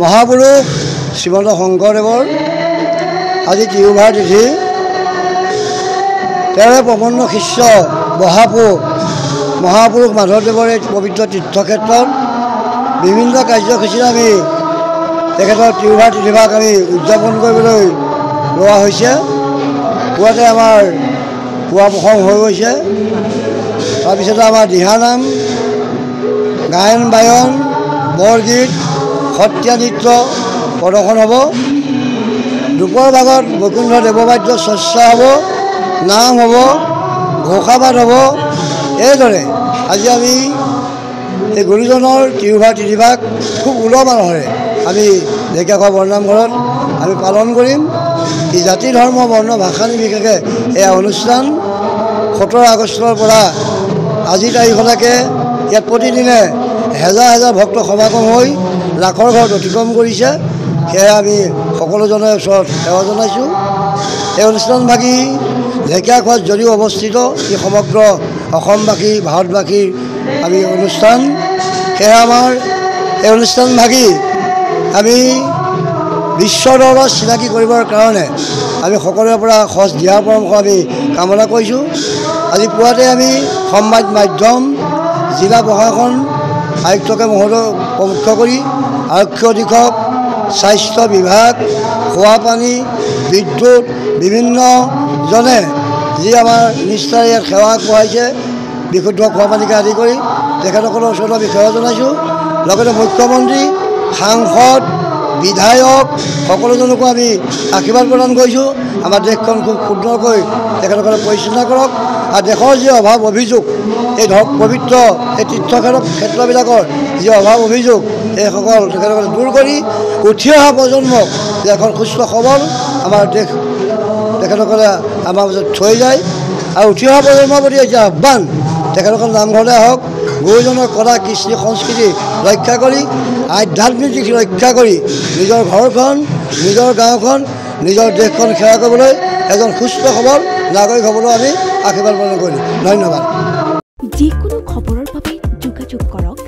মহাপুৰুষ শ্ৰীমন্ত শংকৰদেৱৰ আজি তিৰুভাৰ তিথি। তেওঁৰে প্ৰপন্ন শিষ্য মহাপুৰুষ মাধৱদেৱৰ এই পবিত্ৰ তীৰ্থক্ষেত্ৰত বিভিন্ন কাৰ্যসূচীৰে আমি তেখেতৰ তিৰুভাৰ তিথিভাগ আমি উদযাপন কৰিবলৈ লোৱা হৈছে। পুৱাতে আমাৰ পুৱা প্ৰসংগ হৈ গৈছে। তাৰপিছতে আমাৰ দিহানাম, গায়ন বায়ন, বৰগীত, সত্ৰীয়া নৃত্য প্ৰদৰ্শন হ'ব। দুপৰ ভাগত বৈকুণ্ঠ দেৱবাদ্য চৰ্চা হ'ব, নাম হ'ব, ঘোষাপাঠ হ'ব। এইদৰে আজি আমি এই গুৰুজনৰ তিৰুভাৰ তিথিভাগ খুব উলহ মালহেৰে আমি ঢেকীয়াখোৱা বৰনামঘৰত আমি পালন কৰিম। এই জাতি ধৰ্ম বৰ্ণ ভাষা নিৰ্বিশেষে এয়া অনুষ্ঠান 17 আগষ্টৰ পৰা আজি তাৰিখলৈকে ইয়াত প্ৰতিদিনে হেজাৰ হেজাৰ ভক্ত সমাগম হৈ লাখৰ ঘৰত অতিক্ৰম কৰিছে। সেয়ে আমি সকলোজনৰ ওচৰত সেৱা জনাইছোঁ। এই অনুষ্ঠানভাগী ঢেকীয়াখোৱাত যদিও অৱস্থিত, ই সমগ্ৰ অসমবাসী ভাৰতবাসীৰ আমি অনুষ্ঠান। সেয়ে আমাৰ এই অনুষ্ঠানভাগী আমি বিশ্বৰ দৰবাৰত চিনাকি কৰিবৰ কাৰণে আমি সকলোৰে পৰা সঁচ দিয়াৰ পৰামৰ্শ আমি কামনা কৰিছোঁ। আজি পুৱাতে আমি সংবাদ মাধ্যম, জিলা প্ৰশাসন আয়ুক্তকে মহোদয় প্ৰমুখ কৰি আৰক্ষী অধীক্ষক, স্বাস্থ্য বিভাগ, খোৱা পানী, বিদ্যুৎ বিভিন্নজনে যি আমাৰ নিষ্ঠাৰে ইয়াত সেৱা আগবঢ়াইছে, বিশুদ্ধ খোৱা পানীকে আদি কৰি তেখেতসকলৰ ওচৰত আমি সেৱা জনাইছোঁ। লগতে মুখ্যমন্ত্ৰী, সাংসদ, বিধায়ক সকলোজনকো আমি আশীৰ্বাদ প্ৰদান কৰিছোঁ। আমাৰ দেশখন খুব সুন্দৰকৈ তেখেতসকলে পৰিচালনা কৰক। আৰু দেশৰ যি অভাৱ অভিযোগ, এই পবিত্ৰ এই তীৰ্থক্ষেত্ৰবিলাকৰ যি অভাৱ অভিযোগ, এইসকল তেখেতসকলে দূৰ কৰি উঠি অহা প্ৰজন্মক যে এখন সুস্থ সবল আমাৰ দেশ তেখেতসকলে আমাৰ মাজত থৈ যায়। আৰু উঠি অহা প্ৰজন্মৰ প্ৰতি এতিয়া আহ্বান, তেখেতসকল নামঘৰলৈ আহক। গুৰুজনৰ কলা কৃষ্টি সংস্কৃতি ৰক্ষা কৰি, আধ্যাত্মিক দিশ ৰক্ষা কৰি নিজৰ ঘৰখন, নিজৰ গাঁওখন, নিজৰ দেশখন সেৱা কৰিবলৈ এজন সুস্থ সবল নাগৰিক হ'বলৈ আমি আশীৰ্বাদ প্ৰদান কৰিলোঁ। ধন্যবাদ। যিকোনো খবৰৰ বাবে যোগাযোগ কৰক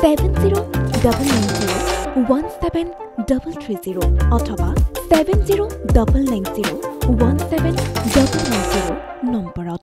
7099017330 অথবা 7099017990 নম্বৰত।